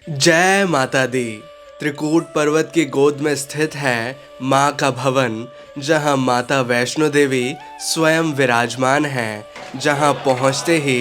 जय माता दी। त्रिकूट पर्वत की गोद में स्थित है माँ का भवन, जहाँ माता वैष्णो देवी स्वयं विराजमान है, जहाँ पहुँचते ही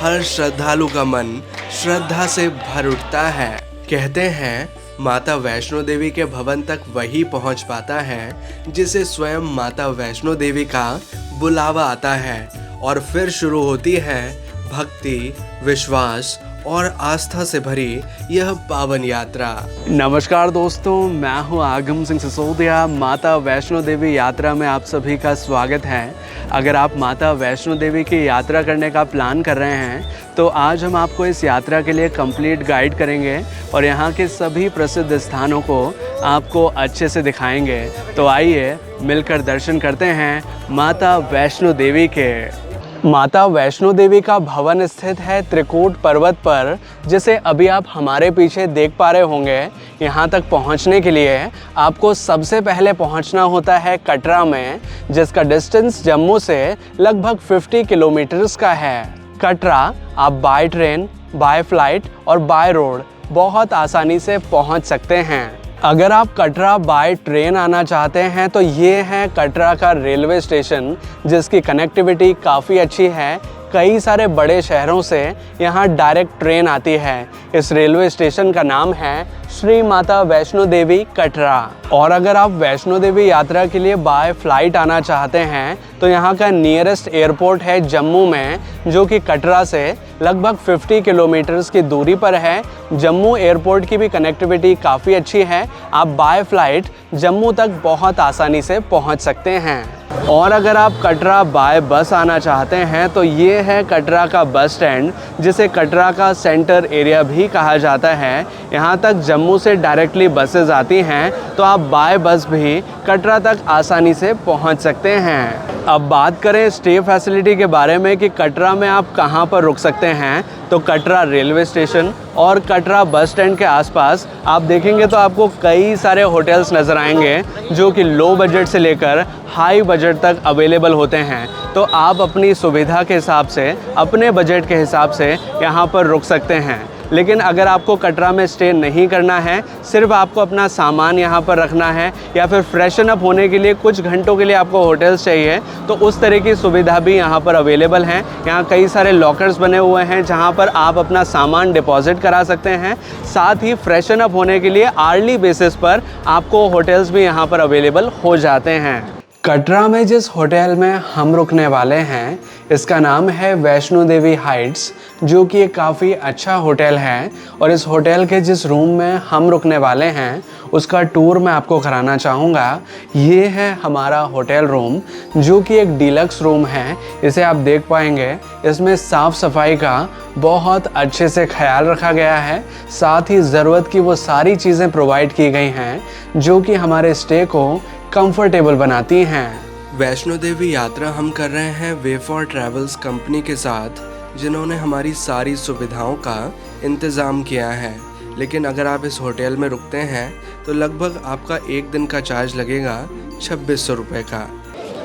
हर श्रद्धालु का मन श्रद्धा से भर उठता है। कहते हैं माता वैष्णो देवी के भवन तक वही पहुँच पाता है जिसे स्वयं माता वैष्णो देवी का बुलावा आता है, और फिर शुरू होती है भक्ति, विश्वास और आस्था से भरी यह पावन यात्रा। नमस्कार दोस्तों, मैं हूं आगम सिंह सिसोदिया। माता वैष्णो देवी यात्रा में आप सभी का स्वागत है। अगर आप माता वैष्णो देवी की यात्रा करने का प्लान कर रहे हैं तो आज हम आपको इस यात्रा के लिए कंप्लीट गाइड करेंगे और यहाँ के सभी प्रसिद्ध स्थानों को आपको अच्छे से दिखाएंगे। तो आइए मिलकर दर्शन करते हैं माता वैष्णो देवी के। माता वैष्णो देवी का भवन स्थित है त्रिकूट पर्वत पर, जिसे अभी आप हमारे पीछे देख पा रहे होंगे। यहाँ तक पहुँचने के लिए आपको सबसे पहले पहुँचना होता है कटरा में, जिसका डिस्टेंस जम्मू से लगभग 50 किलोमीटर्स का है। कटरा आप बाय ट्रेन, बाय फ्लाइट और बाय रोड बहुत आसानी से पहुँच सकते हैं। अगर आप कटरा बाय ट्रेन आना चाहते हैं तो ये है कटरा का रेलवे स्टेशन, जिसकी कनेक्टिविटी काफ़ी अच्छी है। कई सारे बड़े शहरों से यहाँ डायरेक्ट ट्रेन आती है। इस रेलवे स्टेशन का नाम है श्री माता वैष्णो देवी कटरा। और अगर आप वैष्णो देवी यात्रा के लिए बाय फ्लाइट आना चाहते हैं तो यहाँ का नियरेस्ट एयरपोर्ट है जम्मू में, जो कि कटरा से लगभग 50 किलोमीटर्स की दूरी पर है। जम्मू एयरपोर्ट की भी कनेक्टिविटी काफ़ी अच्छी है। आप बाय फ्लाइट जम्मू तक बहुत आसानी से पहुँच सकते हैं। और अगर आप कटरा बाय बस आना चाहते हैं तो ये है कटरा का बस स्टैंड, जिसे कटरा का सेंटर एरिया भी कहा जाता है। यहाँ तक जम्मू से डायरेक्टली बसेस आती हैं, तो आप बाय बस भी कटरा तक आसानी से पहुँच सकते हैं। अब बात करें स्टे फैसिलिटी के बारे में कि कटरा में आप कहाँ पर रुक सकते हैं, तो कटरा रेलवे स्टेशन और कटरा बस स्टैंड के आसपास आप देखेंगे तो आपको कई सारे होटल्स नज़र आएंगे, जो कि लो बजट से लेकर हाई बजट तक अवेलेबल होते हैं। तो आप अपनी सुविधा के हिसाब से, अपने बजट के हिसाब से यहाँ पर रुक सकते हैं। लेकिन अगर आपको कटरा में स्टे नहीं करना है, सिर्फ आपको अपना सामान यहाँ पर रखना है या फिर फ्रेशन अप होने के लिए कुछ घंटों के लिए आपको होटल्स चाहिए, तो उस तरह की सुविधा भी यहाँ पर अवेलेबल हैं। यहाँ कई सारे लॉकर्स बने हुए हैं जहाँ पर आप अपना सामान डिपॉजिट करा सकते हैं। साथ ही फ्रेशन अप होने के लिए आर्ली बेसिस पर आपको होटल्स भी यहाँ पर अवेलेबल हो जाते हैं। कटरा में जिस होटल में हम रुकने वाले हैं इसका नाम है वैष्णो देवी हाइट्स, जो कि एक काफ़ी अच्छा होटल है। और इस होटल के जिस रूम में हम रुकने वाले हैं उसका टूर मैं आपको कराना चाहूँगा। ये है हमारा होटल रूम, जो कि एक डीलक्स रूम है। इसे आप देख पाएंगे, इसमें साफ़ सफाई का बहुत अच्छे से ख्याल रखा गया है। साथ ही ज़रूरत की वो सारी चीज़ें प्रोवाइड की गई हैं जो कि हमारे स्टे को कंफर्टेबल बनाती हैं। वैष्णो देवी यात्रा हम कर रहे हैं वे फॉर ट्रैवल्स कंपनी के साथ, जिन्होंने हमारी सारी सुविधाओं का इंतज़ाम किया है। लेकिन अगर आप इस होटल में रुकते हैं तो लगभग आपका एक दिन का चार्ज लगेगा 2600 रुपये का।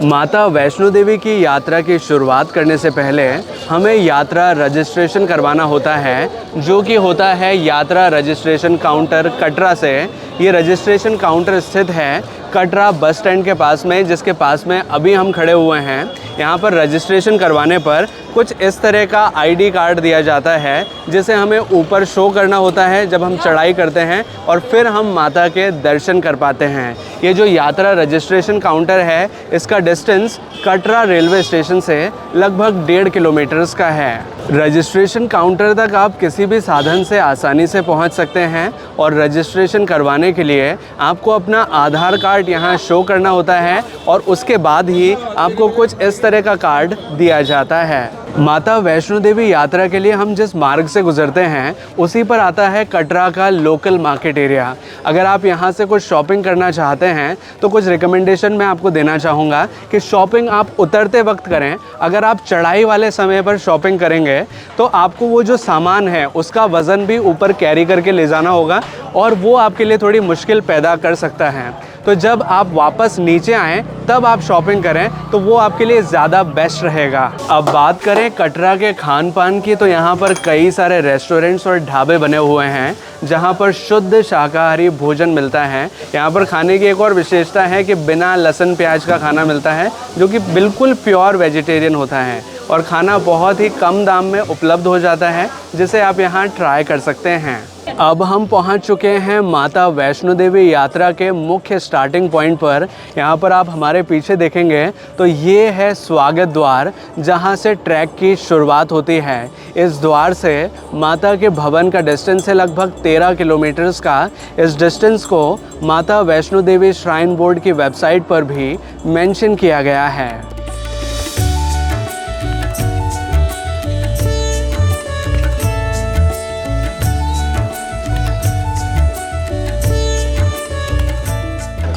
माता वैष्णो देवी की यात्रा की शुरुआत करने से पहले हमें यात्रा रजिस्ट्रेशन करवाना होता है, जो कि होता है यात्रा रजिस्ट्रेशन काउंटर कटरा से। ये रजिस्ट्रेशन काउंटर स्थित है कटरा बस स्टैंड के पास में, जिसके पास में अभी हम खड़े हुए हैं। यहाँ पर रजिस्ट्रेशन करवाने पर कुछ इस तरह का आईडी कार्ड दिया जाता है, जिसे हमें ऊपर शो करना होता है जब हम चढ़ाई करते हैं, और फिर हम माता के दर्शन कर पाते हैं। ये जो यात्रा रजिस्ट्रेशन काउंटर है, इसका डिस्टेंस कटरा रेलवे स्टेशन से लगभग 1.5 किलोमीटर्स का है। रजिस्ट्रेशन काउंटर तक आप किसी भी साधन से आसानी से पहुंच सकते हैं, और रजिस्ट्रेशन करवाने के लिए आपको अपना आधार कार्ड यहाँ शो करना होता है, और उसके बाद ही आपको कुछ इस तरह का कार्ड दिया जाता है। माता वैष्णो देवी यात्रा के लिए हम जिस मार्ग से गुजरते हैं उसी पर आता है कटरा का लोकल मार्केट एरिया। अगर आप यहाँ से कुछ शॉपिंग करना चाहते हैं तो कुछ रिकमेंडेशन मैं आपको देना चाहूँगा कि शॉपिंग आप उतरते वक्त करें। अगर आप चढ़ाई वाले समय पर शॉपिंग करेंगे तो आपको वो जो सामान है उसका वज़न भी ऊपर कैरी करके ले जाना होगा, और वो आपके लिए थोड़ी मुश्किल पैदा कर सकता है। तो जब आप वापस नीचे आएँ तब आप शॉपिंग करें तो वो आपके लिए ज़्यादा बेस्ट रहेगा। अब बात करें कटरा के खान पान की, तो यहाँ पर कई सारे रेस्टोरेंट्स और ढाबे बने हुए हैं जहाँ पर शुद्ध शाकाहारी भोजन मिलता है। यहाँ पर खाने की एक और विशेषता है कि बिना लहसुन प्याज का खाना मिलता है, जो कि बिल्कुल प्योर वेजिटेरियन होता है और खाना बहुत ही कम दाम में उपलब्ध हो जाता है, जिसे आप यहाँ ट्राई कर सकते हैं। अब हम पहुँच चुके हैं माता वैष्णो देवी यात्रा के मुख्य स्टार्टिंग पॉइंट पर। यहाँ पर आप हमारे पीछे देखेंगे तो ये है स्वागत द्वार, जहाँ से ट्रैक की शुरुआत होती है। इस द्वार से माता के भवन का डिस्टेंस है लगभग 13 किलोमीटर्स का। इस डिस्टेंस को माता वैष्णो देवी श्राइन बोर्ड की वेबसाइट पर भी मेंशन किया गया है।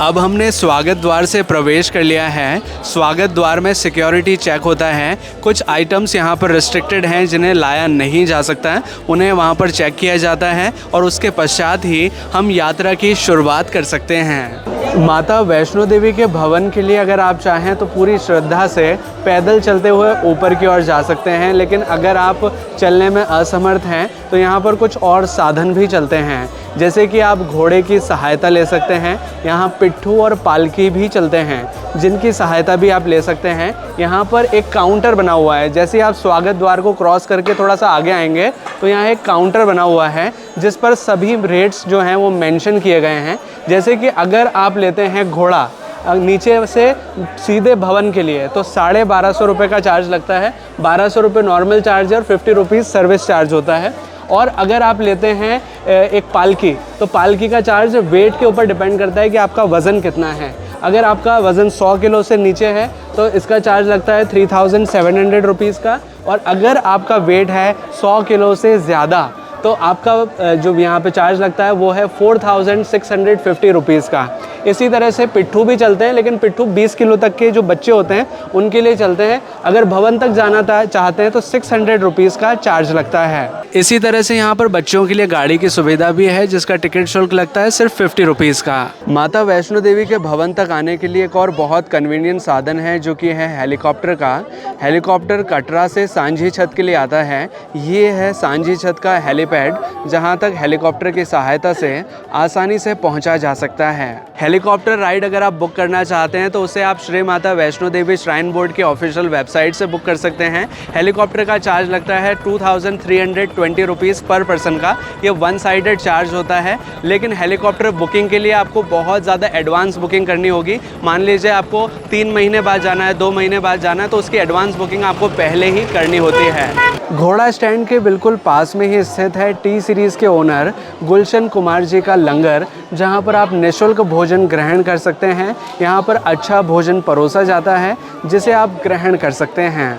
अब हमने स्वागत द्वार से प्रवेश कर लिया है। स्वागत द्वार में सिक्योरिटी चेक होता है। कुछ आइटम्स यहाँ पर रिस्ट्रिक्टेड हैं जिन्हें लाया नहीं जा सकता है, उन्हें वहाँ पर चेक किया जाता है और उसके पश्चात ही हम यात्रा की शुरुआत कर सकते हैं। माता वैष्णो देवी के भवन के लिए अगर आप चाहें तो पूरी श्रद्धा से पैदल चलते हुए ऊपर की ओर जा सकते हैं, लेकिन अगर आप चलने में असमर्थ हैं तो यहाँ पर कुछ और साधन भी चलते हैं, जैसे कि आप घोड़े की सहायता ले सकते हैं। यहाँ पिट्ठू और पालकी भी चलते हैं, जिनकी सहायता भी आप ले सकते हैं। यहाँ पर एक काउंटर बना हुआ है। जैसे ही आप स्वागत द्वार को क्रॉस करके थोड़ा सा आगे आएंगे तो यहाँ एक काउंटर बना हुआ है, जिस पर सभी रेट्स जो हैं वो मेंशन किए गए हैं। जैसे कि अगर आप लेते हैं घोड़ा नीचे से सीधे भवन के लिए तो 1250 रुपये का चार्ज लगता है। 1200 रुपये नॉर्मल चार्ज है और 50 रुपीज़ सर्विस चार्ज होता है। और अगर आप लेते हैं एक पालकी, तो पालकी का चार्ज वेट के ऊपर डिपेंड करता है कि आपका वज़न कितना है। अगर आपका वज़न 100 किलो से नीचे है तो इसका चार्ज लगता है 3700 रुपीज़ का, और अगर आपका वेट है 100 किलो से ज़्यादा तो आपका जो यहाँ पे चार्ज लगता है वो है 4650 रुपीज़ का। इसी तरह से पिट्ठू भी चलते हैं, लेकिन पिट्ठू 20 किलो तक के जो बच्चे होते हैं उनके लिए चलते हैं। अगर भवन तक जाना चाहते हैं तो 600 रुपीज़ का चार्ज लगता है। इसी तरह से यहाँ पर बच्चों के लिए गाड़ी की सुविधा भी है, जिसका टिकट शुल्क लगता है सिर्फ 50 रुपीज़ का। माता वैष्णो देवी के भवन तक आने के लिए एक और बहुत कन्वीनियंट साधन है, जो कि है हेलीकॉप्टर का। हेलीकॉप्टर कटरा से सांझी छत के लिए आता है। ये है सांझी छत का हेलीपैड, जहाँ तक हेलीकॉप्टर की सहायता से आसानी से पहुँचा जा सकता है। हेलीकॉप्टर राइड अगर आप बुक करना चाहते हैं तो उसे आप श्री माता वैष्णो देवी श्राइन बोर्ड के ऑफिशियल वेबसाइट से बुक कर सकते हैं। हेलीकॉप्टर का चार्ज लगता है 2320 रुपीज़ पर पर्सन का। ये वन साइडेड चार्ज होता है, लेकिन हेलीकॉप्टर बुकिंग के लिए आपको बहुत ज़्यादा एडवांस बुकिंग करनी होगी। मान लीजिए आपको 3 महीने बाद जाना है, 2 महीने बाद जाना है, तो उसकी एडवांस बुकिंग आपको पहले ही करनी होती है। घोड़ा स्टैंड के बिल्कुल पास में ही स्थित है टी सीरीज़ के ओनर गुलशन कुमार जी का लंगर, जहां पर आप निःशुल्क भोजन ग्रहण कर सकते हैं। यहां पर अच्छा भोजन परोसा जाता है, जिसे आप ग्रहण कर सकते हैं।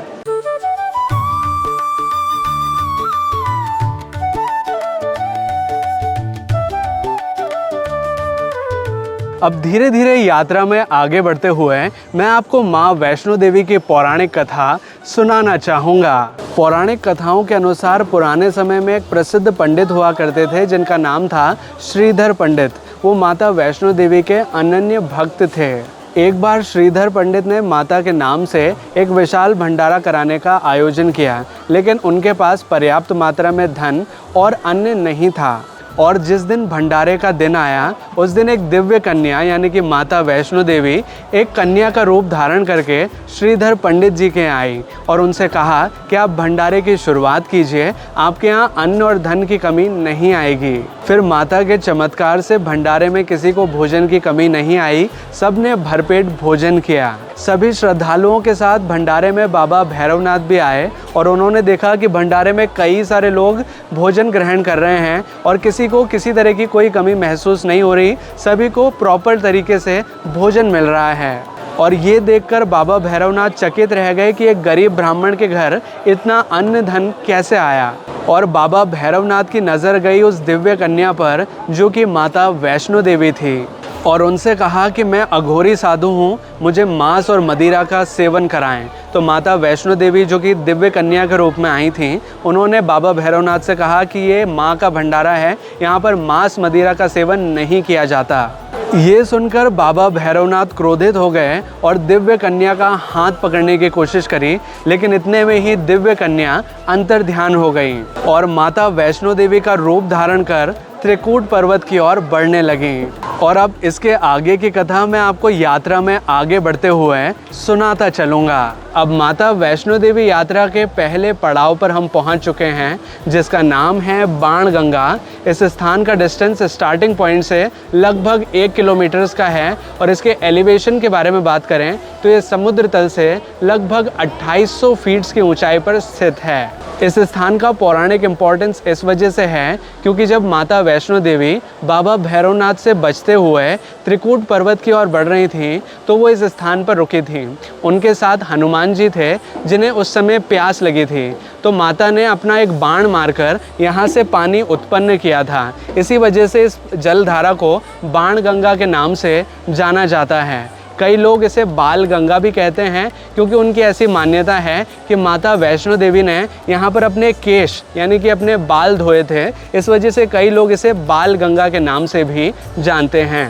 अब धीरे धीरे यात्रा में आगे बढ़ते हुए मैं आपको माँ वैष्णो देवी की पौराणिक कथा सुनाना चाहूँगा। पौराणिक कथाओं के अनुसार पुराने समय में एक प्रसिद्ध पंडित हुआ करते थे, जिनका नाम था श्रीधर पंडित। वो माता वैष्णो देवी के अनन्य भक्त थे। एक बार श्रीधर पंडित ने माता के नाम से एक विशाल भंडारा कराने का आयोजन किया, लेकिन उनके पास पर्याप्त मात्रा में धन और अन्न नहीं था। और जिस दिन भंडारे का दिन आया, उस दिन एक दिव्य कन्या यानी कि माता वैष्णो देवी एक कन्या का रूप धारण करके श्रीधर पंडित जी के आई और उनसे कहा कि आप भंडारे की शुरुआत कीजिए, आपके यहाँ अन्न और धन की कमी नहीं आएगी। फिर माता के चमत्कार से भंडारे में किसी को भोजन की कमी नहीं आई, सबने भरपेट भोजन किया। सभी श्रद्धालुओं के साथ भंडारे में बाबा भैरवनाथ भी आए और उन्होंने देखा कि भंडारे में कई सारे लोग भोजन ग्रहण कर रहे हैं और किसी को किसी तरह की कोई कमी महसूस नहीं हो रही, सभी को प्रॉपर तरीके से भोजन मिल रहा है। और ये देखकर बाबा भैरवनाथ चकित रह गए कि एक गरीब ब्राह्मण के घर इतना अन्न धन कैसे आया। और बाबा भैरवनाथ की नज़र गई उस दिव्य कन्या पर, जो कि माता वैष्णो देवी थी, और उनसे कहा कि मैं अघोरी साधु हूँ, मुझे मांस और मदिरा का सेवन कराएं। तो माता वैष्णो देवी, जो कि दिव्य कन्या के रूप में आई थीं, उन्होंने बाबा भैरवनाथ से कहा कि ये माँ का भंडारा है, यहाँ पर मांस मदिरा का सेवन नहीं किया जाता। ये सुनकर बाबा भैरवनाथ क्रोधित हो गए और दिव्य कन्या का हाथ पकड़ने की कोशिश करी, लेकिन इतने में ही दिव्य कन्या अंतर्ध्यान हो गई और माता वैष्णो देवी का रूप धारण कर त्रिकूट पर्वत की ओर बढ़ने लगीं। और अब इसके आगे की कथा मैं आपको यात्रा में आगे बढ़ते हुए सुनाता चलूँगा। अब माता वैष्णो देवी यात्रा के पहले पड़ाव पर हम पहुंच चुके हैं, जिसका नाम है बाणगंगा। इस स्थान का डिस्टेंस स्टार्टिंग पॉइंट से लगभग 1 किलोमीटर का है और इसके एलिवेशन के बारे में बात करें तो ये समुद्र तल से लगभग 2800 फीट की ऊंचाई पर स्थित है। इस स्थान का पौराणिक इम्पोर्टेंस इस वजह से है क्योंकि जब माता वैष्णो देवी बाबा भैरवनाथ से बचते हुए त्रिकूट पर्वत की ओर बढ़ रही थीं तो वो इस स्थान पर रुकी थीं। उनके साथ हनुमान जी थे जिन्हें उस समय प्यास लगी थी, तो माता ने अपना एक बाण मारकर यहाँ से पानी उत्पन्न किया था। इसी वजह से इस जलधारा को बाणगंगा के नाम से जाना जाता है। कई लोग इसे बाल गंगा भी कहते हैं क्योंकि उनकी ऐसी मान्यता है कि माता वैष्णो देवी ने यहाँ पर अपने केश यानी कि अपने बाल धोए थे। इस वजह से कई लोग इसे बाल गंगा के नाम से भी जानते हैं।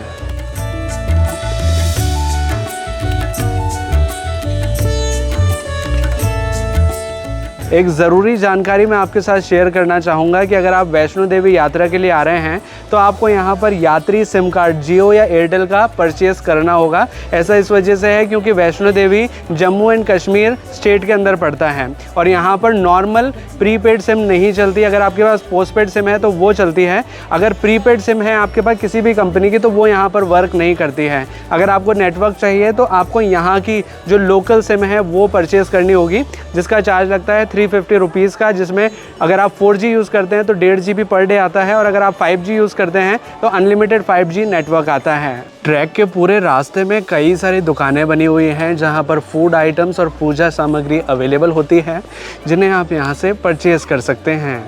एक ज़रूरी जानकारी मैं आपके साथ शेयर करना चाहूँगा कि अगर आप वैष्णो देवी यात्रा के लिए आ रहे हैं तो आपको यहाँ पर यात्री सिम कार्ड जियो या एयरटेल का परचेज़ करना होगा। ऐसा इस वजह से है क्योंकि वैष्णो देवी जम्मू एंड कश्मीर स्टेट के अंदर पड़ता है और यहाँ पर नॉर्मल प्रीपेड सिम नहीं चलती। अगर आपके पास पोस्टपेड सिम है तो वो चलती है। अगर प्रीपेड सिम है आपके पास किसी भी कंपनी की तो वो यहाँ पर वर्क नहीं करती है। अगर आपको नेटवर्क चाहिए तो आपको यहाँ की जो लोकल सिम है वो परचेज़ करनी होगी, जिसका चार्ज लगता है 350 रुपीज़ का, जिसमें अगर आप 4G यूज़ करते हैं तो 1.5 GB पर डे आता है और अगर आप 5G यूज़ करते हैं तो अनलिमिटेड 5G नेटवर्क आता है। ट्रैक के पूरे रास्ते में कई सारी दुकानें बनी हुई हैं जहां पर फूड आइटम्स और पूजा सामग्री अवेलेबल होती है, जिन्हें आप यहां से परचेज़ कर सकते हैं।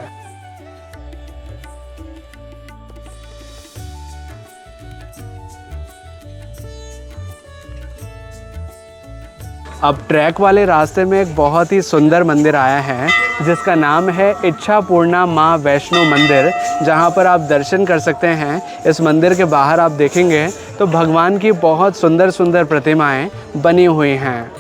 अब ट्रैक वाले रास्ते में एक बहुत ही सुंदर मंदिर आया है जिसका नाम है इच्छापूर्णा माँ वैष्णो मंदिर, जहाँ पर आप दर्शन कर सकते हैं। इस मंदिर के बाहर आप देखेंगे तो भगवान की बहुत सुंदर सुंदर प्रतिमाएं बनी हुई हैं।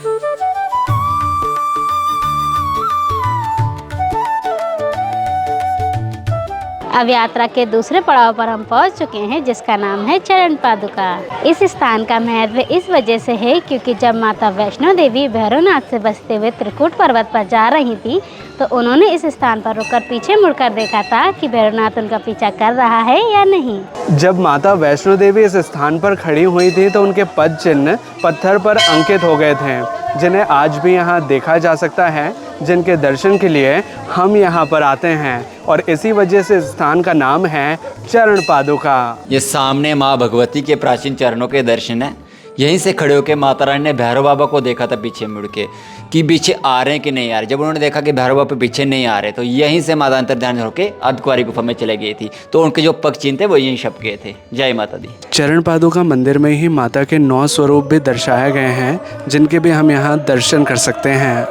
अब यात्रा के दूसरे पड़ाव पर हम पहुंच चुके हैं जिसका नाम है चरण पादुका। इस स्थान का महत्व इस वजह से है क्योंकि जब माता वैष्णो देवी भैरवनाथ से बचते हुए त्रिकूट पर्वत पर जा रही थी तो उन्होंने इस स्थान पर रुककर पीछे मुड़कर देखा था कि भैरवनाथ उनका पीछा कर रहा है या नहीं। जब माता वैष्णो देवी इस स्थान पर खड़ी हुई थी तो उनके पद चिन्ह पत्थर पर अंकित हो गए थे, जिन्हें आज भी यहाँ देखा जा सकता है, जिनके दर्शन के लिए हम यहाँ पर आते हैं और इसी वजह से स्थान का नाम है चरण पादुका। ये सामने माँ भगवती के प्राचीन चरणों के दर्शन है। यहीं से खड़े होकर माता रानी ने भैरव बाबा को देखा था पीछे मुड़ के कि पीछे आ रहे हैं कि नहीं आ रहे। जब उन्होंने देखा कि भैरव बाबा पीछे नहीं आ रहे तो यहीं से माता अंतर्ध्यान होकर अर्धकुंवारी गुफा में चले गई थी, तो उनके जो पग चिन्ह थे वो यहीं छप गए थे। जय माता दी। चरण पादुका मंदिर में ही माता के 9 स्वरूप भी दर्शाए गए हैं, जिनके भी हम यहाँ दर्शन कर सकते हैं।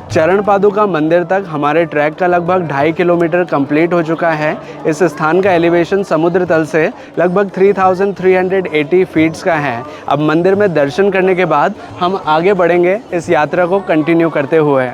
चरण पादुका मंदिर तक हमारे ट्रैक का लगभग 2.5 किलोमीटर कंप्लीट हो चुका है। इस स्थान का एलिवेशन समुद्र तल से लगभग 3380 फीट्स का है। अब मंदिर में दर्शन करने के बाद हम आगे बढ़ेंगे इस यात्रा को कंटिन्यू करते हुए।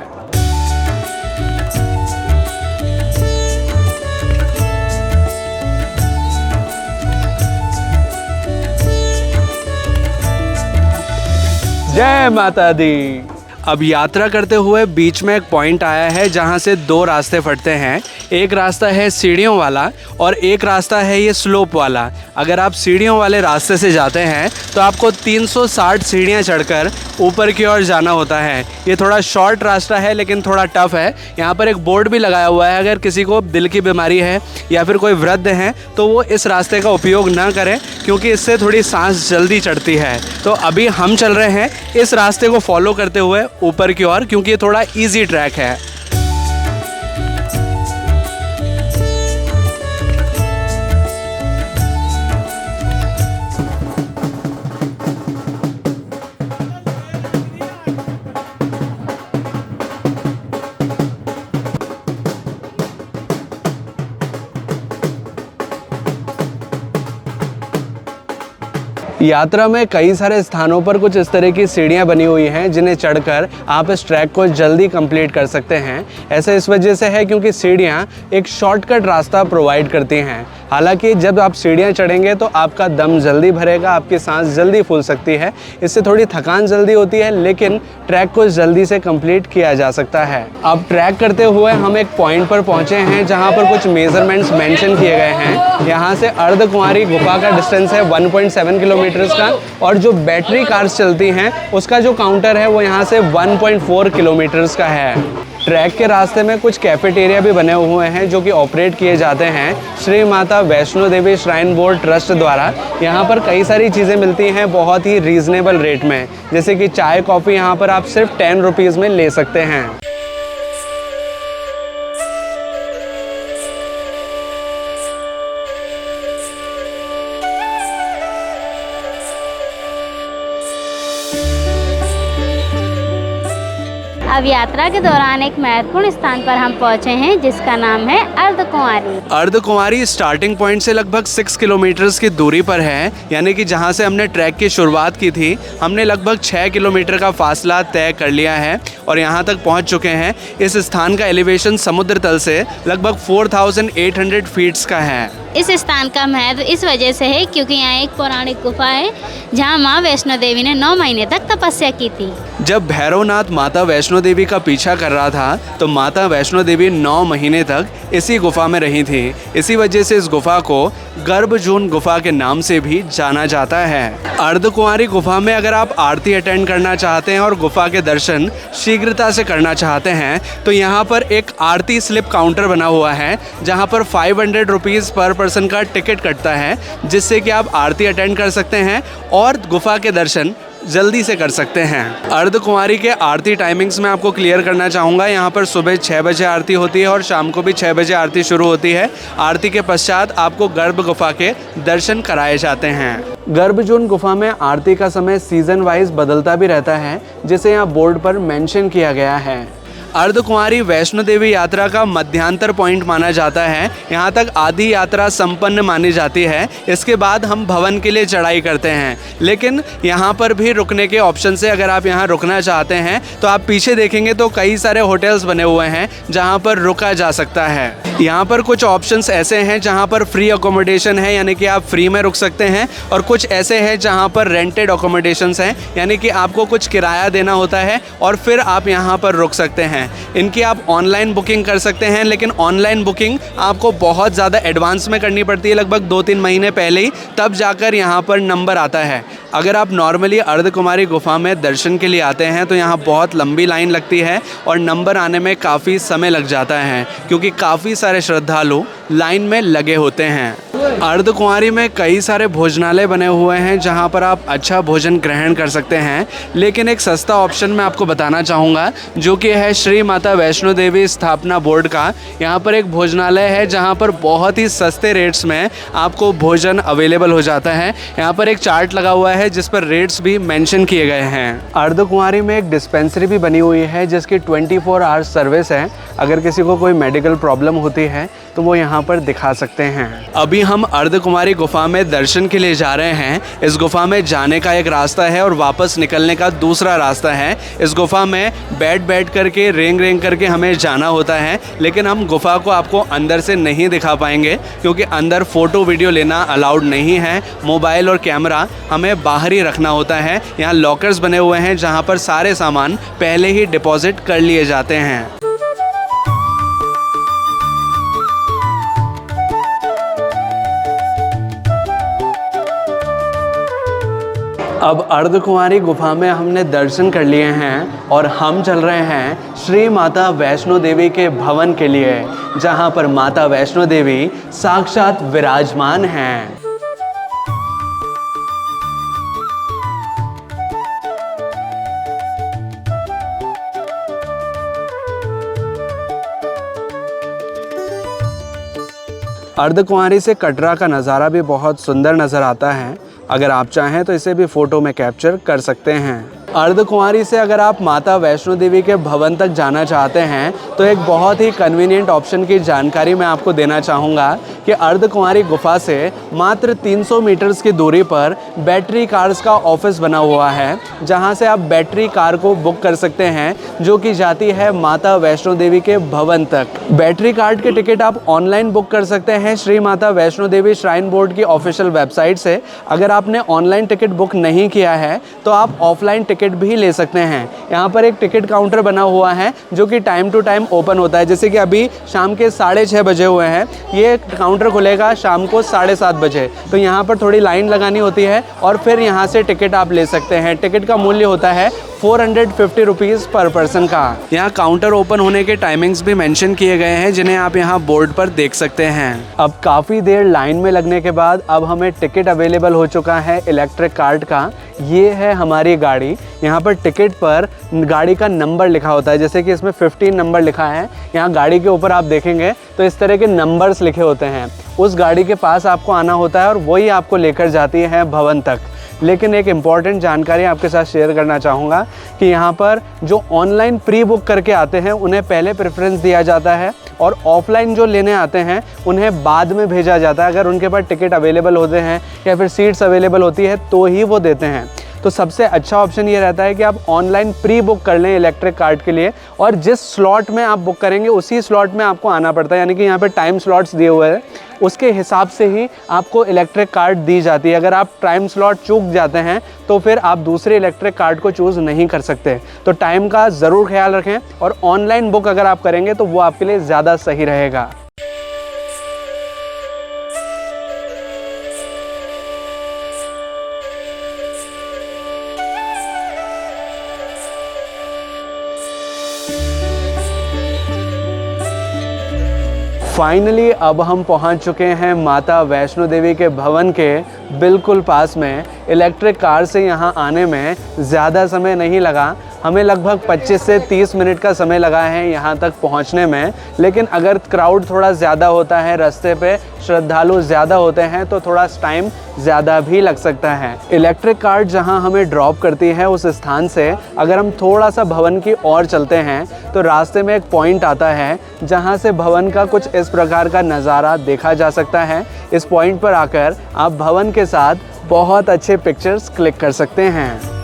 जय माता दी। अब यात्रा करते हुए बीच में एक पॉइंट आया है जहाँ से 2 रास्ते फटते हैं। एक रास्ता है सीढ़ियों वाला और एक रास्ता है ये स्लोप वाला। अगर आप सीढ़ियों वाले रास्ते से जाते हैं तो आपको 360 सीढ़ियाँ चढ़कर ऊपर की ओर जाना होता है। ये थोड़ा शॉर्ट रास्ता है लेकिन थोड़ा टफ है। यहाँ पर एक बोर्ड भी लगाया हुआ है, अगर किसी को दिल की बीमारी है या फिर कोई वृद्ध हैं तो वो इस रास्ते का उपयोग ना करें क्योंकि इससे थोड़ी सांस जल्दी चढ़ती है। तो अभी हम चल रहे हैं इस रास्ते को फॉलो करते हुए ऊपर की ओर क्योंकि ये थोड़ा इजी ट्रैक है। यात्रा में कई सारे स्थानों पर कुछ इस तरह की सीढ़ियां बनी हुई हैं जिन्हें चढ़कर आप इस ट्रैक को जल्दी कंप्लीट कर सकते हैं। ऐसा इस वजह से है क्योंकि सीढ़ियां एक शॉर्टकट रास्ता प्रोवाइड करती हैं। हालांकि जब आप सीढ़ियां चढ़ेंगे तो आपका दम जल्दी भरेगा, आपकी सांस जल्दी फूल सकती है, इससे थोड़ी थकान जल्दी होती है, लेकिन ट्रैक को जल्दी से कंप्लीट किया जा सकता है। अब ट्रैक करते हुए हम एक पॉइंट पर पहुंचे हैं जहां पर कुछ मेजरमेंट्स मेंशन किए गए हैं। यहां से अर्धकुंवारी गुफा का डिस्टेंस है 1.7 किलोमीटर्स का, और जो बैटरी कार्स चलती हैं उसका जो काउंटर है वो यहाँ से 1.4 किलोमीटर्स का है। ट्रैक के रास्ते में कुछ कैफेटेरिया भी बने हुए हैं जो कि ऑपरेट किए जाते हैं Shri Mata Vaishno Devi shrine board trust द्वारा। यहाँ पर कई सारी चीज़ें मिलती हैं बहुत ही रीज़नेबल रेट में, जैसे कि चाय कॉफ़ी यहाँ पर आप सिर्फ 10 रुपीज़ में ले सकते हैं। अब यात्रा के दौरान एक महत्वपूर्ण स्थान पर हम पहुंचे हैं जिसका नाम है अर्धकुंवारी। अर्धकुंवारी स्टार्टिंग पॉइंट से लगभग 6 किलोमीटर्स की दूरी पर है, यानी कि जहां से हमने ट्रैक की शुरुआत की थी हमने लगभग 6 किलोमीटर का फासला तय कर लिया है और यहां तक पहुंच चुके हैं। इस स्थान का एलिवेशन समुद्र तल से लगभग 4800 फीट्स का है। इस स्थान का महत्व इस वजह से है क्योंकि यहाँ एक पौराणिक गुफा है जहाँ माँ वैष्णो देवी ने 9 महीने तक तपस्या की थी। जब भैरवनाथ माता वैष्णो देवी का पीछा कर रहा था तो माता वैष्णो देवी 9 महीने तक इसी गुफा में रही थी। इसी वजह से इस गुफा को गर्भजून गुफा के नाम से भी जाना जाता है। अर्धकुंवारी गुफा में अगर आप आरती अटेंड करना चाहते हैं और गुफा के दर्शन शीघ्रता से करना चाहते हैं तो यहाँ पर एक आरती स्लिप काउंटर बना हुआ है जहाँ पर 500 रुपीज़ पर पर्सन का टिकट कटता है, जिससे कि आप आरती अटेंड कर सकते हैं और गुफा के दर्शन जल्दी से कर सकते हैं। अर्धकुंवारी के आरती टाइमिंग्स में आपको क्लियर करना चाहूँगा। यहाँ पर सुबह 6 बजे आरती होती है और शाम को भी 6 बजे आरती शुरू होती है। आरती के पश्चात आपको गर्भ गुफा के दर्शन कराए जाते हैं। गर्भजून गुफा में आरती का समय सीजन वाइज बदलता भी रहता है, जिसे यहाँ बोर्ड पर मेंशन किया गया है। अर्धकुंवारी वैष्णो देवी यात्रा का मध्यांतर पॉइंट माना जाता है। यहाँ तक आधी यात्रा संपन्न मानी जाती है। इसके बाद हम भवन के लिए चढ़ाई करते हैं, लेकिन यहाँ पर भी रुकने के ऑप्शन से अगर आप यहाँ रुकना चाहते हैं तो आप पीछे देखेंगे तो कई सारे होटल्स बने हुए हैं जहाँ पर रुका जा सकता है। यहाँ पर कुछ ऑप्शंस ऐसे हैं जहाँ पर फ्री अकोमोडेशन है, यानी कि आप फ्री में रुक सकते हैं, और कुछ ऐसे हैं जहाँ पर रेंटेड अकोमोडेशंस हैं, यानी कि आपको कुछ किराया देना होता है और फिर आप यहाँ पर रुक सकते हैं। इनकी आप ऑनलाइन बुकिंग कर सकते हैं, लेकिन ऑनलाइन बुकिंग आपको बहुत ज़्यादा एडवांस में करनी पड़ती है, लगभग 2-3 महीने पहले ही, तब जाकर यहाँ पर नंबर आता है। अगर आप नॉर्मली अर्धकुंवारी गुफा में दर्शन के लिए आते हैं तो यहाँ बहुत लंबी लाइन लगती है और नंबर आने में काफ़ी समय लग जाता है क्योंकि काफ़ी सारे श्रद्धालु लाइन में लगे होते हैं। अर्धकुंवारी में कई सारे भोजनालय बने हुए हैं जहाँ पर आप अच्छा भोजन ग्रहण कर सकते हैं, लेकिन एक सस्ता ऑप्शन मैं आपको बताना चाहूँगा जो कि है श्री माता वैष्णो देवी स्थापना बोर्ड का। यहाँ पर एक भोजनालय है जहाँ पर बहुत ही सस्ते रेट्स में आपको भोजन अवेलेबल हो जाता है। यहाँ पर एक चार्ट लगा हुआ है जिस पर रेट्स भी मेंशन किए गए हैं। अर्धकुंवारी में एक डिस्पेंसरी भी बनी हुई है जिसकी 24 आवर्स सर्विस है। अगर किसी को कोई मेडिकल प्रॉब्लम होती है तो वो यहाँ पर दिखा सकते हैं। अभी हम अर्धकुंवारी गुफा में दर्शन के लिए जा रहे हैं। इस गुफा में जाने का एक रास्ता है और वापस निकलने का दूसरा रास्ता है। इस गुफा में बैठ करके रेंग करके हमें जाना होता है, लेकिन हम गुफा को आपको अंदर से नहीं दिखा पाएंगे क्योंकि अंदर फ़ोटो वीडियो लेना अलाउड नहीं है। मोबाइल और कैमरा हमें बाहर ही रखना होता है। यहाँ लॉकर्स बने हुए हैं जहाँ पर सारे सामान पहले ही डिपॉजिट कर लिए जाते हैं। अब अर्धकुंवारी गुफा में हमने दर्शन कर लिए हैं और हम चल रहे हैं श्री माता वैष्णो देवी के भवन के लिए, जहां पर माता वैष्णो देवी साक्षात विराजमान हैं। अर्धकुंवारी से कटरा का नज़ारा भी बहुत सुंदर नज़र आता है। अगर आप चाहें तो इसे भी फ़ोटो में कैप्चर कर सकते हैं। अर्धकुंवारी से अगर आप माता वैष्णो देवी के भवन तक जाना चाहते हैं तो एक बहुत ही कन्वीनियंट ऑप्शन की जानकारी मैं आपको देना चाहूँगा कि अर्धकुंवारी गुफा से मात्र 300 मीटर्स की दूरी पर बैटरी कार्स का ऑफिस बना हुआ है, जहां से आप बैटरी कार को बुक कर सकते हैं जो कि जाती है माता वैष्णो देवी के भवन तक। बैटरी कार्ड के टिकट आप ऑनलाइन बुक कर सकते हैं श्री माता वैष्णो देवी श्राइन बोर्ड की ऑफिशियल वेबसाइट से। अगर आपने ऑनलाइन टिकट बुक नहीं किया है तो आप ऑफलाइन टिकट भी ले सकते हैं। यहाँ पर एक टिकट काउंटर बना हुआ है जो कि टाइम टू टाइम ओपन होता है। जैसे कि अभी शाम के 6:30 बजे हुए हैं, ये काउंटर खुलेगा शाम को 7:30 बजे। तो यहाँ पर थोड़ी लाइन लगानी होती है और फिर यहाँ से टिकट आप ले सकते हैं। टिकट का मूल्य होता है 450 रुपीज़ पर पर्सन का। यहाँ काउंटर ओपन होने के टाइमिंग्स भी मेंशन किए गए हैं जिन्हें आप यहाँ बोर्ड पर देख सकते हैं। अब काफ़ी देर लाइन में लगने के बाद अब हमें टिकट अवेलेबल हो चुका है इलेक्ट्रिक कार्ट का। ये है हमारी गाड़ी। यहाँ पर टिकट पर गाड़ी का नंबर लिखा होता है, जैसे कि इसमें 15 नंबर लिखा है। यहाँ गाड़ी के ऊपर आप देखेंगे तो इस तरह के नंबर्स लिखे होते हैं। उस गाड़ी के पास आपको आना होता है और वही आपको लेकर जाती है भवन तक। लेकिन एक इम्पॉर्टेंट जानकारी आपके साथ शेयर करना चाहूँगा कि यहाँ पर जो ऑनलाइन प्री बुक करके आते हैं उन्हें पहले प्रेफरेंस दिया जाता है और ऑफलाइन जो लेने आते हैं उन्हें बाद में भेजा जाता है। अगर उनके पास टिकट अवेलेबल होते हैं या फिर सीट्स अवेलेबल होती है तो ही वो देते हैं। तो सबसे अच्छा ऑप्शन ये रहता है कि आप ऑनलाइन प्री बुक कर लें इलेक्ट्रिक कार्ट के लिए, और जिस स्लॉट में आप बुक करेंगे उसी स्लॉट में आपको आना पड़ता है। यानी कि यहाँ पे टाइम स्लॉट्स दिए हुए हैं, उसके हिसाब से ही आपको इलेक्ट्रिक कार्ट दी जाती है। अगर आप टाइम स्लॉट चूक जाते हैं तो फिर आप दूसरे इलेक्ट्रिक कार्ट को चूज़ नहीं कर सकते। तो टाइम का ज़रूर ख्याल रखें और ऑनलाइन बुक अगर आप करेंगे तो वो आपके लिए ज़्यादा सही रहेगा। फाइनली अब हम पहुंच चुके हैं माता वैष्णो देवी के भवन के बिल्कुल पास में। इलेक्ट्रिक कार से यहां आने में ज़्यादा समय नहीं लगा, हमें लगभग 25 से 30 मिनट का समय लगा है यहाँ तक पहुँचने में। लेकिन अगर क्राउड थोड़ा ज़्यादा होता है, रास्ते पे श्रद्धालु ज़्यादा होते हैं तो थोड़ा टाइम ज़्यादा भी लग सकता है। इलेक्ट्रिक कार जहाँ हमें ड्रॉप करती है उस स्थान से अगर हम थोड़ा सा भवन की ओर चलते हैं तो रास्ते में एक पॉइंट आता है जहाँ से भवन का कुछ इस प्रकार का नज़ारा देखा जा सकता है। इस पॉइंट पर आकर आप भवन के साथ बहुत अच्छे पिक्चर्स क्लिक कर सकते हैं।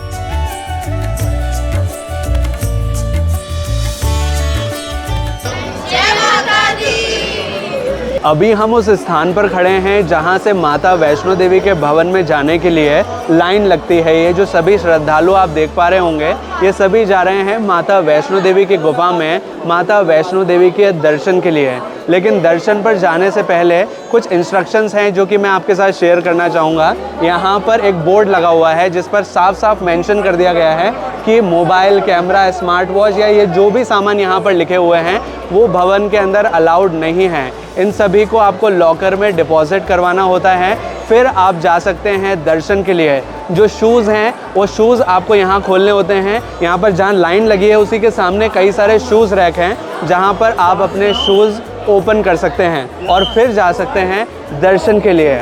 अभी हम उस स्थान पर खड़े हैं जहां से माता वैष्णो देवी के भवन में जाने के लिए लाइन लगती है। ये जो सभी श्रद्धालु आप देख पा रहे होंगे ये सभी जा रहे हैं माता वैष्णो देवी की गुफा में माता वैष्णो देवी के दर्शन के लिए। लेकिन दर्शन पर जाने से पहले कुछ इंस्ट्रक्शंस हैं जो कि मैं आपके साथ शेयर करना चाहूँगा। यहाँ पर एक बोर्ड लगा हुआ है जिस पर साफ साफ मेंशन कर दिया गया है कि मोबाइल, कैमरा, स्मार्ट वॉच या ये जो भी सामान यहाँ पर लिखे हुए हैं वो भवन के अंदर अलाउड नहीं है। इन सभी को आपको लॉकर में डिपॉजिट करवाना होता है, फिर आप जा सकते हैं दर्शन के लिए। जो शूज़ हैं वो शूज़ आपको यहाँ खोलने होते हैं। यहाँ पर जहाँ लाइन लगी है उसी के सामने कई सारे शूज़ रैक हैं जहाँ पर आप अपने शूज़ ओपन कर सकते हैं और फिर जा सकते हैं दर्शन के लिए।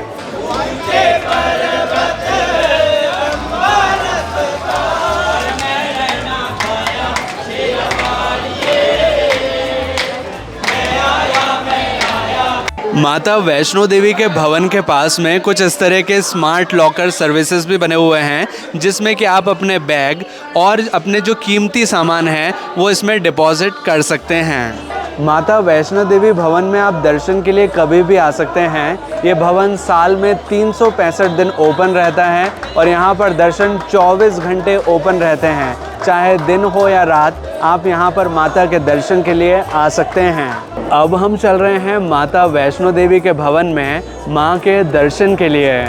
माता वैष्णो देवी के भवन के पास में कुछ इस तरह के स्मार्ट लॉकर सर्विसेज भी बने हुए हैं जिसमें कि आप अपने बैग और अपने जो कीमती सामान है वो इसमें डिपॉजिट कर सकते हैं। माता वैष्णो देवी भवन में आप दर्शन के लिए कभी भी आ सकते हैं। ये भवन साल में 365 दिन ओपन रहता है और यहाँ पर दर्शन 24 घंटे ओपन रहते हैं। चाहे दिन हो या रात आप यहाँ पर माता के दर्शन के लिए आ सकते हैं। अब हम चल रहे हैं माता वैष्णो देवी के भवन में माँ के दर्शन के लिए।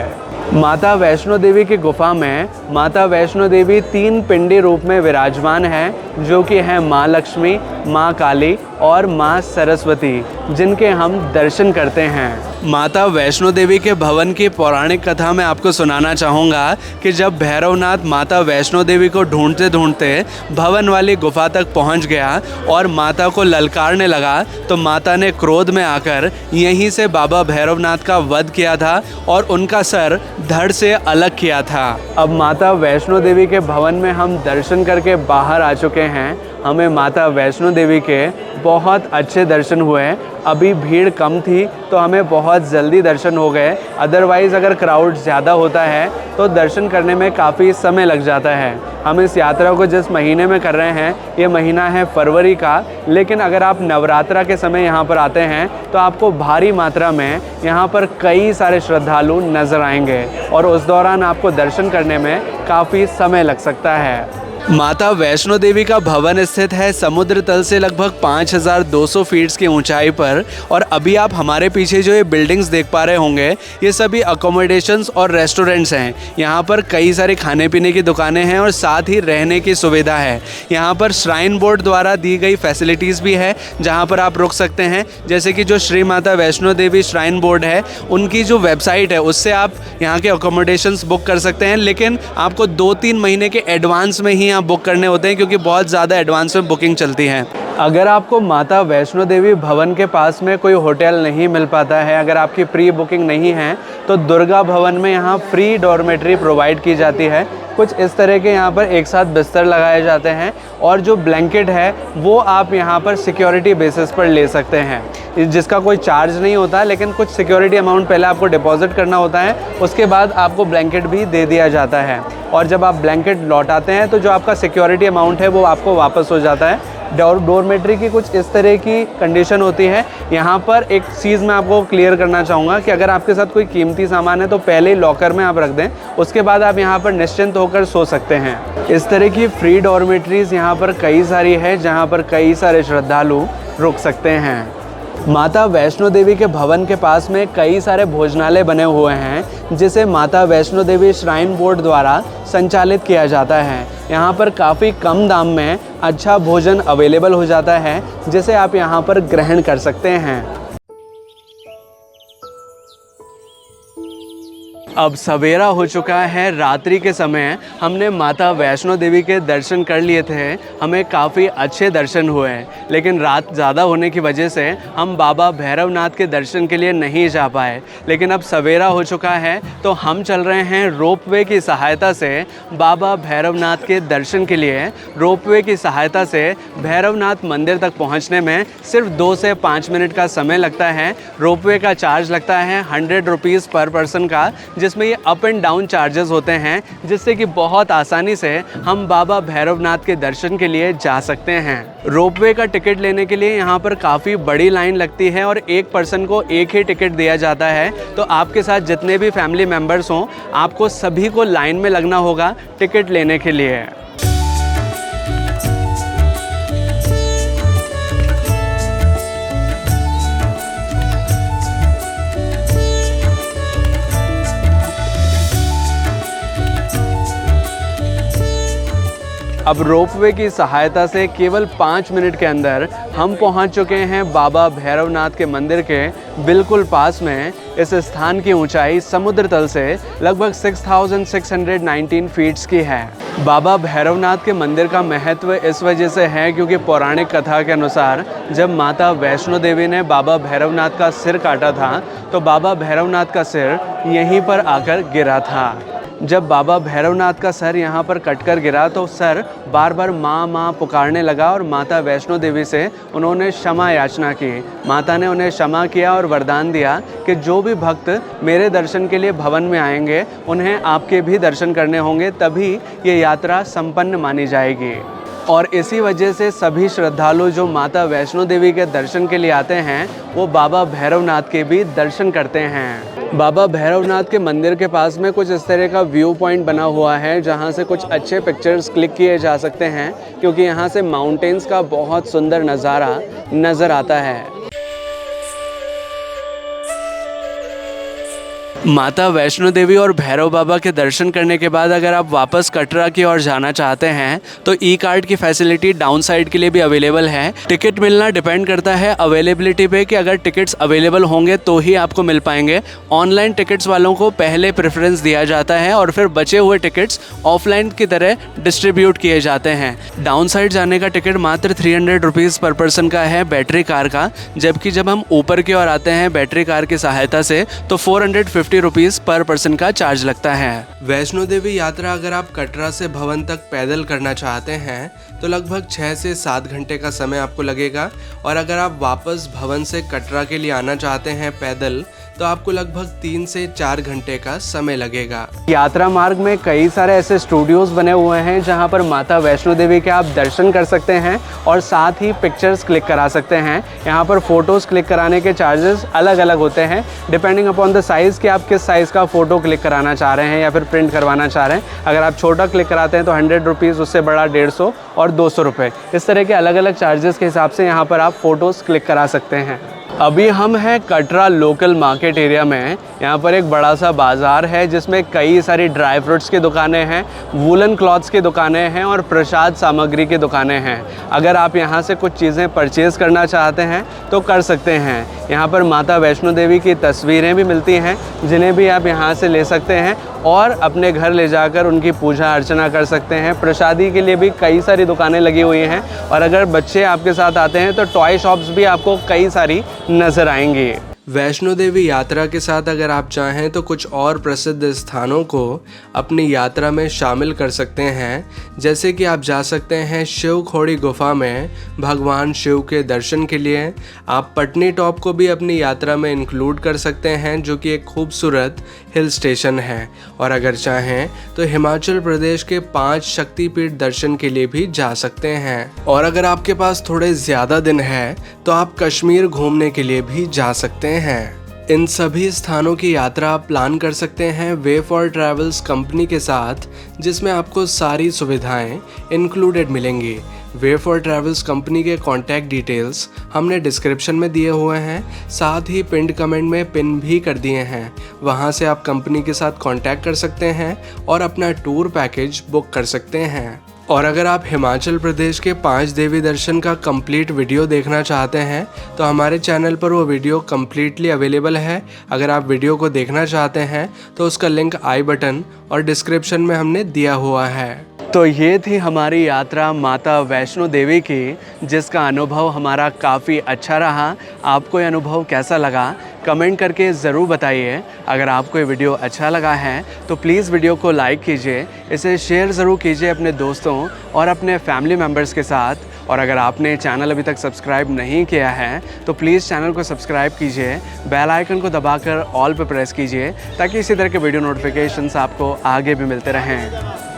माता वैष्णो देवी की गुफा में माता वैष्णो देवी 3 पिंडी रूप में विराजमान है जो कि है माँ लक्ष्मी, माँ काली और माँ सरस्वती। जिनके हम दर्शन करते हैं। माता वैष्णो देवी के भवन की पौराणिक कथा मैं आपको सुनाना चाहूँगा कि जब भैरवनाथ माता वैष्णो देवी को ढूंढते ढूंढते भवन वाली गुफा तक पहुँच गया और माता को ललकारने लगा, तो माता ने क्रोध में आकर यहीं से बाबा भैरवनाथ का वध किया था और उनका सर धड़ से अलग किया था। अब माता वैष्णो देवी के भवन में हम दर्शन करके बाहर आ चुके हैं। हमें माता वैष्णो देवी के बहुत अच्छे दर्शन हुए। अभी भीड़ कम थी तो हमें बहुत जल्दी दर्शन हो गए, अदरवाइज़ अगर क्राउड ज़्यादा होता है तो दर्शन करने में काफ़ी समय लग जाता है। हम इस यात्रा को जिस महीने में कर रहे हैं, ये महीना है फरवरी का, लेकिन अगर आप नवरात्रा के समय यहाँ पर आते हैं तो आपको भारी मात्रा में यहाँ पर कई सारे श्रद्धालु नज़र आएंगे और उस दौरान आपको दर्शन करने में काफ़ी समय लग सकता है। माता वैष्णो देवी का भवन स्थित है समुद्र तल से लगभग 5200 फीट की ऊंचाई पर, और अभी आप हमारे पीछे जो ये बिल्डिंग्स देख पा रहे होंगे, ये सभी अकोमोडेशंस और रेस्टोरेंट्स हैं। यहाँ पर कई सारी खाने पीने की दुकानें हैं और साथ ही रहने की सुविधा है। यहाँ पर श्राइन बोर्ड द्वारा दी गई फैसिलिटीज़ भी है जहाँ पर आप रुक सकते हैं, जैसे कि जो श्री माता वैष्णो देवी श्राइन बोर्ड है, उनकी जो वेबसाइट है उससे आप यहाँ के अकोमोडेशंस बुक कर सकते हैं, लेकिन आपको 2-3 महीने के एडवांस में ही यहाँ बुक करने होते हैं क्योंकि बहुत ज़्यादा एडवांस में बुकिंग चलती है। अगर आपको माता वैष्णो देवी भवन के पास में कोई होटल नहीं मिल पाता है, अगर आपकी प्री बुकिंग नहीं है, तो दुर्गा भवन में यहाँ फ्री डॉर्मेट्री प्रोवाइड की जाती है। कुछ इस तरह के यहाँ पर एक साथ बिस्तर लगाए जाते हैं और जो ब्लैंकेट है वो आप यहाँ पर सिक्योरिटी बेसिस पर ले सकते हैं, जिसका कोई चार्ज नहीं होता, लेकिन कुछ सिक्योरिटी अमाउंट पहले आपको डिपॉजिट करना होता है, उसके बाद आपको ब्लैंकेट भी दे दिया जाता है। और जब आप ब्लैंकेट लौटाते हैं तो जो आपका सिक्योरिटी अमाउंट है वो आपको वापस हो जाता है। डॉर्मेट्री की कुछ इस तरह की कंडीशन होती है। यहाँ पर एक चीज़ मैं आपको क्लियर करना चाहूँगा कि अगर आपके साथ कोई कीमती सामान है तो पहले ही लॉकर में आप रख दें, उसके बाद आप यहाँ पर निश्चिंत होकर सो सकते हैं। इस तरह की फ्री डॉर्मेट्रीज़ यहाँ पर कई सारी है जहाँ पर कई सारे श्रद्धालु रुक सकते हैं। माता वैष्णो देवी के भवन के पास में कई सारे भोजनालय बने हुए हैं जिसे माता वैष्णो देवी श्राइन बोर्ड द्वारा संचालित किया जाता है। यहाँ पर काफ़ी कम दाम में अच्छा भोजन अवेलेबल हो जाता है जिसे आप यहाँ पर ग्रहण कर सकते हैं। अब सवेरा हो चुका है, रात्रि के समय हमने माता वैष्णो देवी के दर्शन कर लिए थे। हमें काफ़ी अच्छे दर्शन हुए, लेकिन रात ज़्यादा होने की वजह से हम बाबा भैरवनाथ के दर्शन के लिए नहीं जा पाए। लेकिन अब सवेरा हो चुका है तो हम चल रहे हैं रोपवे की सहायता से बाबा भैरवनाथ के दर्शन के लिए। रोपवे की सहायता से भैरवनाथ मंदिर तक पहुँचने में सिर्फ 2 से 5 मिनट का समय लगता है। रोपवे का चार्ज लगता है 100 रुपीज़ पर पर्सन का, जिसमें ये अप एंड डाउन चार्जेस होते हैं, जिससे कि बहुत आसानी से हम बाबा भैरवनाथ के दर्शन के लिए जा सकते हैं। रोपवे का टिकट लेने के लिए यहाँ पर काफ़ी बड़ी लाइन लगती है और एक पर्सन को एक ही टिकट दिया जाता है। तो आपके साथ जितने भी फैमिली मेम्बर्स हों, आपको सभी को लाइन में लगना होगा टिकट लेने के लिए। अब रोपवे की सहायता से केवल 5 मिनट के अंदर हम पहुंच चुके हैं बाबा भैरवनाथ के मंदिर के बिल्कुल पास में। इस स्थान की ऊंचाई समुद्र तल से लगभग 6619 फीट्स की है। बाबा भैरवनाथ के मंदिर का महत्व इस वजह से है क्योंकि पौराणिक कथा के अनुसार जब माता वैष्णो देवी ने बाबा भैरवनाथ का सिर काटा था तो बाबा भैरवनाथ का सिर यहीं पर आकर गिरा था। जब बाबा भैरवनाथ का सर यहाँ पर कटकर गिरा तो सर बार बार माँ माँ पुकारने लगा और माता वैष्णो देवी से उन्होंने क्षमा याचना की। माता ने उन्हें क्षमा किया और वरदान दिया कि जो भी भक्त मेरे दर्शन के लिए भवन में आएंगे उन्हें आपके भी दर्शन करने होंगे, तभी ये यात्रा संपन्न मानी जाएगी। और इसी वजह से सभी श्रद्धालु जो माता वैष्णो देवी के दर्शन के लिए आते हैं वो बाबा भैरवनाथ के भी दर्शन करते हैं। बाबा भैरवनाथ के मंदिर के पास में कुछ इस तरह का व्यू पॉइंट बना हुआ है जहां से कुछ अच्छे पिक्चर्स क्लिक किए जा सकते हैं, क्योंकि यहां से माउंटेन्स का बहुत सुंदर नज़ारा नज़र आता है। माता वैष्णो देवी और भैरव बाबा के दर्शन करने के बाद अगर आप वापस कटरा की ओर जाना चाहते हैं तो ई कार्ड की फैसिलिटी डाउन साइड के लिए भी अवेलेबल है। टिकट मिलना डिपेंड करता है अवेलेबिलिटी पे कि अगर टिकट्स अवेलेबल होंगे तो ही आपको मिल पाएंगे। ऑनलाइन टिकट्स वालों को पहले प्रेफरेंस दिया जाता है और फिर बचे हुए टिकट्स ऑफलाइन की तरह डिस्ट्रीब्यूट किए जाते हैं। डाउन साइड जाने का टिकट मात्र 300 रुपीज़ पर पर्सन का है बैटरी कार का, जबकि जब हम ऊपर की ओर आते हैं बैटरी कार की सहायता से तो 450 रुपीज़ पर पर्सन का चार्ज लगता है। वैष्णो देवी यात्रा अगर आप कटरा से भवन तक पैदल करना चाहते हैं तो लगभग 6 से 7 घंटे का समय आपको लगेगा, और अगर आप वापस भवन से कटरा के लिए आना चाहते हैं पैदल तो आपको लगभग 3 से 4 घंटे का समय लगेगा। यात्रा मार्ग में कई सारे ऐसे स्टूडियोज बने हुए हैं जहां पर माता वैष्णो देवी के आप दर्शन कर सकते हैं और साथ ही पिक्चर्स क्लिक करा सकते हैं। यहां पर फोटोज़ क्लिक कराने के चार्जेस अलग अलग होते हैं डिपेंडिंग अपॉन द साइज़ कि आप किस साइज़ का फ़ोटो क्लिक कराना चाह रहे हैं या फिर प्रिंट करवाना चाह रहे हैं। अगर आप छोटा क्लिक कराते हैं तो 100 रुपीज़, उससे बड़ा 150 और 200 रुपये, इस तरह के अलग अलग चार्जेस के हिसाब से यहाँ पर आप फ़ोटोज़ क्लिक करा सकते हैं। अभी हम हैं कटरा लोकल मार्केट एरिया में। यहाँ पर एक बड़ा सा बाज़ार है जिसमें कई सारी ड्राई फ्रूट्स की दुकानें हैं, वूलन क्लॉथ्स की दुकानें हैं और प्रसाद सामग्री की दुकानें हैं। अगर आप यहाँ से कुछ चीज़ें परचेज़ करना चाहते हैं तो कर सकते हैं। यहाँ पर माता वैष्णो देवी की तस्वीरें भी मिलती हैं जिन्हें भी आप यहाँ से ले सकते हैं और अपने घर ले जाकर उनकी पूजा अर्चना कर सकते हैं। प्रसादी के लिए भी कई सारी दुकानें लगी हुई हैं और अगर बच्चे आपके साथ आते हैं तो टॉय शॉप्स भी आपको कई सारी नज़र आएंगी। वैष्णो देवी यात्रा के साथ अगर आप चाहें तो कुछ और प्रसिद्ध स्थानों को अपनी यात्रा में शामिल कर सकते हैं, जैसे कि आप जा सकते हैं शिव खोड़ी गुफा में भगवान शिव के दर्शन के लिए। आप पटनी टॉप को भी अपनी यात्रा में इंक्लूड कर सकते हैं जो कि एक खूबसूरत हिल स्टेशन है। और अगर चाहें तो हिमाचल प्रदेश के 5 शक्तिपीठ दर्शन के लिए भी जा सकते हैं। और अगर आपके पास थोड़े ज़्यादा दिन है तो आप कश्मीर घूमने के लिए भी जा सकते हैं। इन सभी स्थानों की यात्रा आप प्लान कर सकते हैं वे फॉर ट्रैवल्स कंपनी के साथ, जिसमें आपको सारी सुविधाएं इंक्लूडेड मिलेंगी। वे फॉर ट्रैवल्स कंपनी के कॉन्टैक्ट डिटेल्स हमने डिस्क्रिप्शन में दिए हुए हैं, साथ ही पिंड कमेंट में पिन भी कर दिए हैं। वहां से आप कंपनी के साथ कॉन्टैक्ट कर सकते हैं और अपना टूर पैकेज बुक कर सकते हैं। और अगर आप हिमाचल प्रदेश के 5 देवी दर्शन का कंप्लीट वीडियो देखना चाहते हैं तो हमारे चैनल पर वो वीडियो कम्प्लीटली अवेलेबल है। अगर आप वीडियो को देखना चाहते हैं तो उसका लिंक आई बटन और डिस्क्रिप्शन में हमने दिया हुआ है। तो ये थी हमारी यात्रा माता वैष्णो देवी की, जिसका अनुभव हमारा काफ़ी अच्छा रहा। आपको ये अनुभव कैसा लगा कमेंट करके ज़रूर बताइए। अगर आपको ये वीडियो अच्छा लगा है तो प्लीज़ वीडियो को लाइक कीजिए, इसे शेयर ज़रूर कीजिए अपने दोस्तों और अपने फैमिली मेम्बर्स के साथ। और अगर आपने चैनल अभी तक सब्सक्राइब नहीं किया है तो प्लीज़ चैनल को सब्सक्राइब कीजिए, बेल आइकन को दबाकर ऑल पे प्रेस कीजिए ताकि इसी तरह के वीडियो नोटिफिकेशंस आपको आगे भी मिलते रहें।